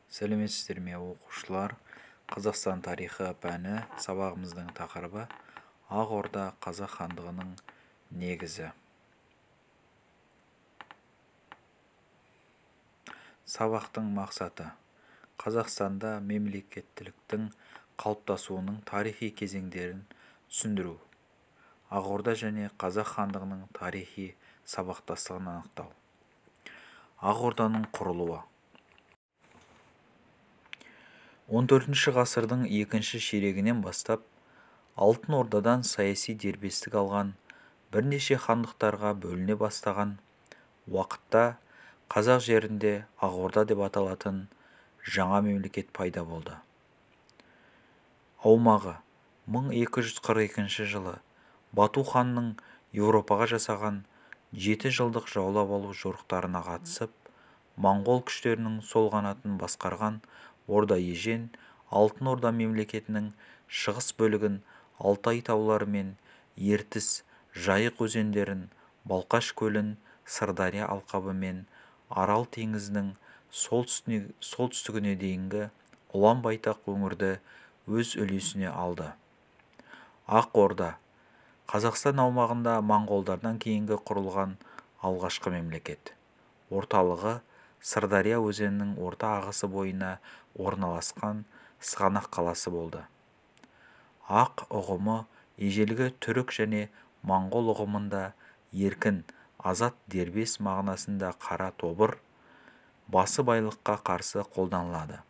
Сәлеметсіздер ме оқушылар? Қазақстан тарихы пәні сабағымыздың тақырыбы Ақ Орда Қазақ хандығының негізі. Сабақтың мақсаты: Қазақстанда мемлекеттіліктің қалыптасуының тарихи кезеңдерін түсіндіру. Ақ Орда және Қазақ хандығының тарихи сабақтастығын анықтау. Ақ Орданың құрылуы. 14 ғасырдың екінші ширегінен бастап Алтын Ордадан саяси дербестік алған бірнеше хандықтарға бөліне бастаған уақытта қазақ жерінде Ақ Орда деп аталатын жаңа мемлекет пайда болды. Аумағы 1242 жылы Бату ханның Еуропаға жасаған 7 жылдық жаулап алу жорықтарына қатысып, моңғол күштерінің сол қанатын басқарған Орда Ежен Алтын Орда мемлекетінің шығыс бөлігін Алтай таулары мен Ертіс, Жайық өзендерін, Балқаш көлін, Сырдария алқабы мен Арал теңізінің солтүстігіне дейінгі ұлан байтақ өңірді өз үлесіне алды. Ақ Орда Қазақстан аумағында моңғолдардан кейінгі құрылған алғашқы мемлекет. Орталығы Сырдария өзенінің орта ағысы бойына орналасқан Сығанақ қаласы болды. Ақ ұғымы ежелгі түрік және моңғол ұғымында еркін, азат, дербес мағынасында қара тобыр, басы байлыққа қарсы қолданылады.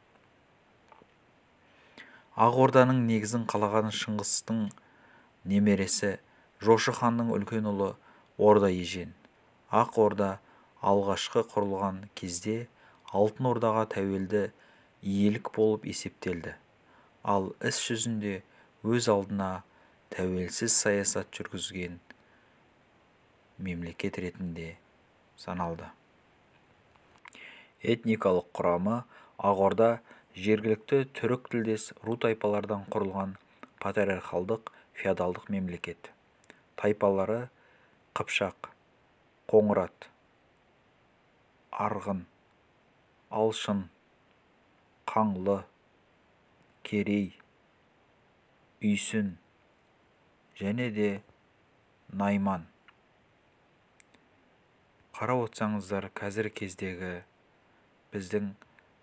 Ақ Орданың негізін қалаған Шыңғыстың немересі Жошы ханның үлкен ұлы Орда Ежен. Ақ Орда алғашқы құрылған кезде Алтын Ордаға тәуелді иелік болып есептелді, ал іс жүзінде өз алдына тәуелсіз саясат жүргізген мемлекет ретінде саналды. Этникалық құрамы Ақ Орда жергілікті түрік тілдес ру тайпалардан құрылған патриархалдық феодалдық мемлекет. Тайпалары Қыпшақ, Қоңырат, Арғын, Алшын, Қаңлы, Керей, Үйсін және де Найман. Қарап отырсаңыздар, қазір кездегі біздің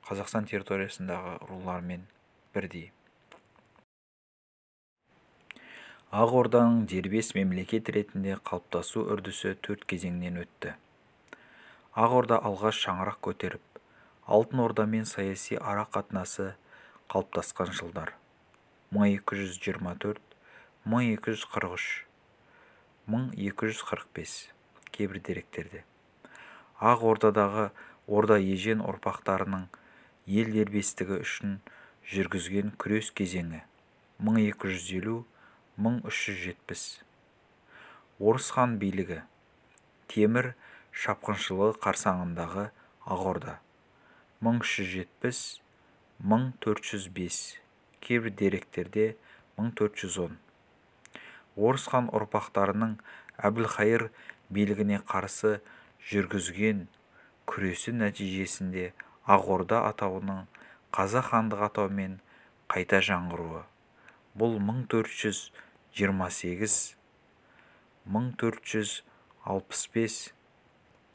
Қазақстан территориясындағы рулармен бірдей. Ақ Орданың дербес мемлекет ретінде қалыптасу үрдісі 4 кезеңнен өтті. Ақ Орда алғаш шаңырақ көтеріп, Алтын Ордамен саяси ара қатынасы қалыптасқан жылдар 1224, 1243, 1245 кейбір деректерде. Ақ Ордадағы Орда Ежен ұрпақтарының ел дербестігі үшін жүргізген күрес кезеңі 1250-1370. Орыс хан билігі, Темір шапқыншылығы қарсаңындағы Ақ Орда 1370-1405, кейбір деректерде 1410. Орыс хан ұрпақтарының Әбілқайыр билігіне қарсы жүргізген күресі нәтижесінде Ақ Орда атауының Қазақ хандығы атауымен қайта жаңғыруы. Бұл 1428-1465,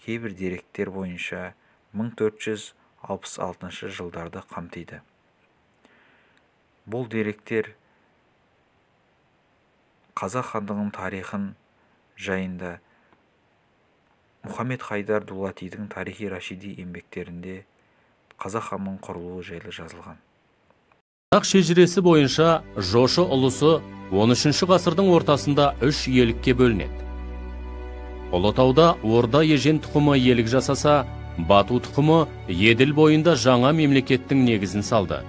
кейбір деректер бойынша 1466 жылдарды қамтиды. Бұл деректер Қазақ хандығының тарихын жайында Мұхаммед Хайдар Дулатидің тарихи Рашиди еңбектерінде Қазақ ханының құрылуы жайлы жазылған. Қазақ шежіресі бойынша Жошы ұлысы 13 ғасырдың ортасында 3 иелікке бөлінеді. Ұлытауда Орда Ежен тұқымы иелік жасаса, Бату тұқымы Еділ бойында жаңа мемлекеттің негізін салды.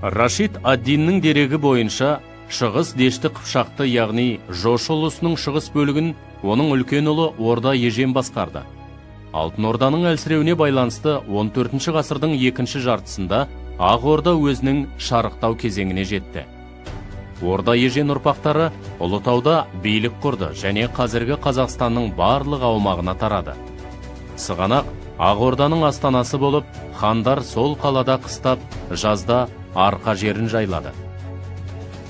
Рашид ад-Диннің дерегі бойынша шығыс Дешті Қыпшақты, яғни Жошы ұлысының шығыс бөлігін оның үлкен ұлы Орда Ежен басқарды. Алтын Орданың әлсіреуіне байланысты 14 ғасырдың екінші жартысында Ақ Орда өзінің шарықтау кезеңіне жетті. Орда Ежен ұрпақтары Ұлытауда билік құрды және қазіргі Қазақстанның барлық аумағына тарады. Сығанақ Ақ Орданың астанасы болып, хандар сол қалада қыстап, жазда арқа жерін жайлады.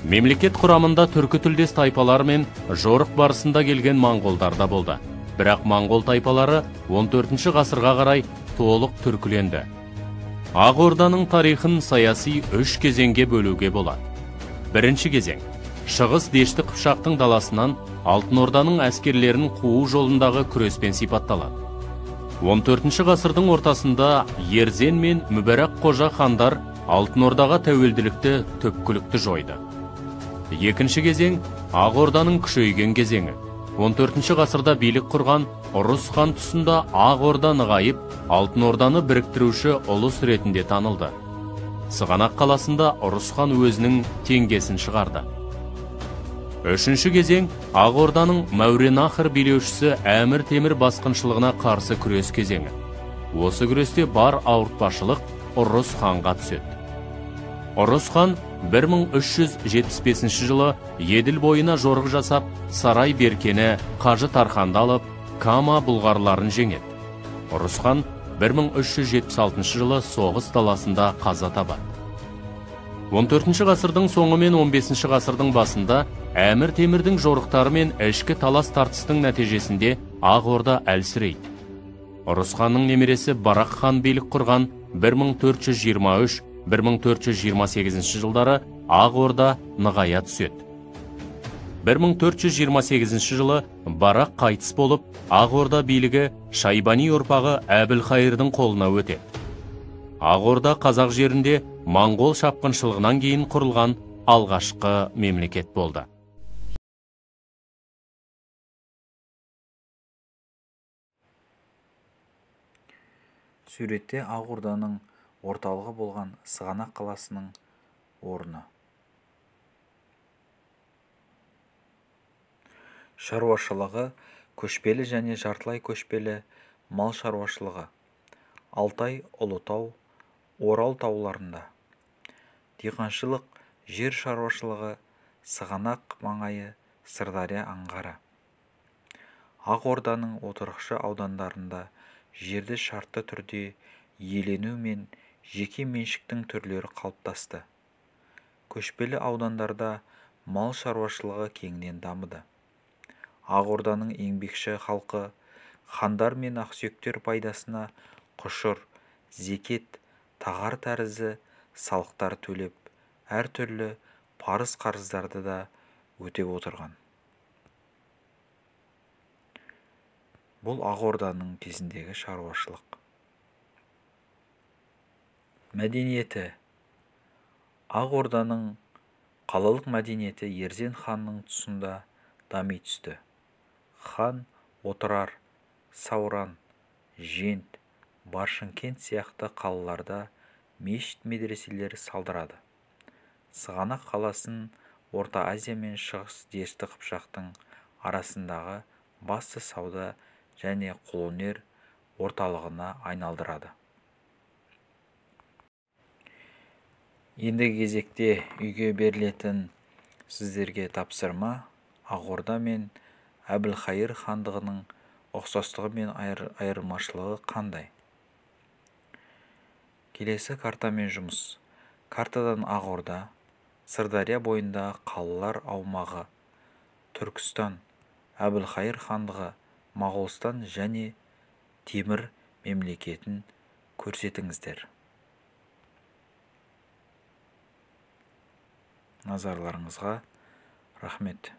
Мемлекет құрамында түркі тілдес тайпалар мен жорық барысында келген моңғолдар да болды. Бірақ моңғол тайпалары 14 ғасырға қарай толық түркіленді. Ақ Орданың тарихын саяси 3 кезеңге бөлуге болады. Бірінші кезең – шығыс Дешті Қыпшақтың даласынан Алтын Орданың әскерлерін қуу жолындағы күреспен сипатталады. 14 ғасырдың ортасында Ерзен мен Мүбәрак қожа хандар Алтын Ордаға тәуелділікті түпкілікті жойды. Екінші кезең – Ақ Орданың күшейген кезеңі. 14 ғасырда билік құрған Ұрыс хан тұсында Ақ Орда нығайып, Алтын Орданы біріктіруші ұлыс ретінде танылды. Сығанақ қаласында Ұрыс хан өзінің теңгесін шығарды. Үшінші кезең – Ақ Орданың Мәуереннахр билеушісі Әмір Темір басқыншылығына қарсы күрес кезеңі. Осы күресте бар ауыртпашылық Ұрыс ханға түседі. Ұрыс хан 1375 жылы Еділ бойына жорық жасап, Сарай Беркені, Қажы Тарханды алып, Кама бұлғарларын жеңеді. Ұрыс хан 1376 жылы соғыс даласында қаза табады. 14 ғасырдың соңы мен 15 ғасырдың басында Әмір Темірдің жорықтары мен ішкі талас тартыстың нәтижесінде Ақ Орда әлсірейді. Ұрыс ханның немересі Барақ хан билік құрған 1423-1428 жылдары Ақ Орда нығая түседі. 1428 жылы Барақ қайтыс болып, Ақ Орда билігі Шайбани ұрпағы Әбілхайырдың қолына өтеді. Ақ Орда қазақ жерінде моңғол шапқыншылығынан кейін құрылған алғашқы мемлекет болды. Суретте Ақ Орданың орталығы болған Сығанақ қаласының орны. Шаруашылығы көшпелі және жартылай көшпелі мал шаруашылығы. Алтай, Ұлытау, Орал тауларында. Диқаншылық, жер шаруашылығы, Сығанақ маңайы, Сырдария аңғары. Ақ Орданың отырықшы аудандарында жерді шартты түрде иелену мен жеке меншіктің түрлері қалыптасты. Көшпелі аудандарда мал шаруашылығы кеңінен дамыды. Ақ Орданың еңбекші халқы хандар мен ақсүйектер пайдасына құшыр, зекет, тағар тәрізді салықтар төлеп, әртүрлі парыз қарыздарды да өтеп отырған. Бұл Ақ Орданың кезіндегі шаруашылық. Мәдениеті. Ақ Орданың қалалық мәдениеті Ерзен ханның тұсында дами түсті. Хан Отырар, Сауран, Жент, Баршынкент сияқты қалаларда мешіт медреселер салдырады. Сығанақ қаласын Орта Азия мен Шығыс Дешті Қыпшақтың арасындағы басты сауда және қолөнер орталығына айналдырады. Ендігі кезекте үйге берілетін сіздерге тапсырма Ақ Орда мен Әбілхайыр хандығының ұқсастығы мен айырмашылығы қандай? Келесі картамен жұмыс. Картадан Ақ Орда, Сырдария бойындағы қалалар аумағы, Түркістан, Әбілхайыр хандығы, Моғолстан және Темір мемлекетін көрсетіңіздер. Назарларыңызға рахмет.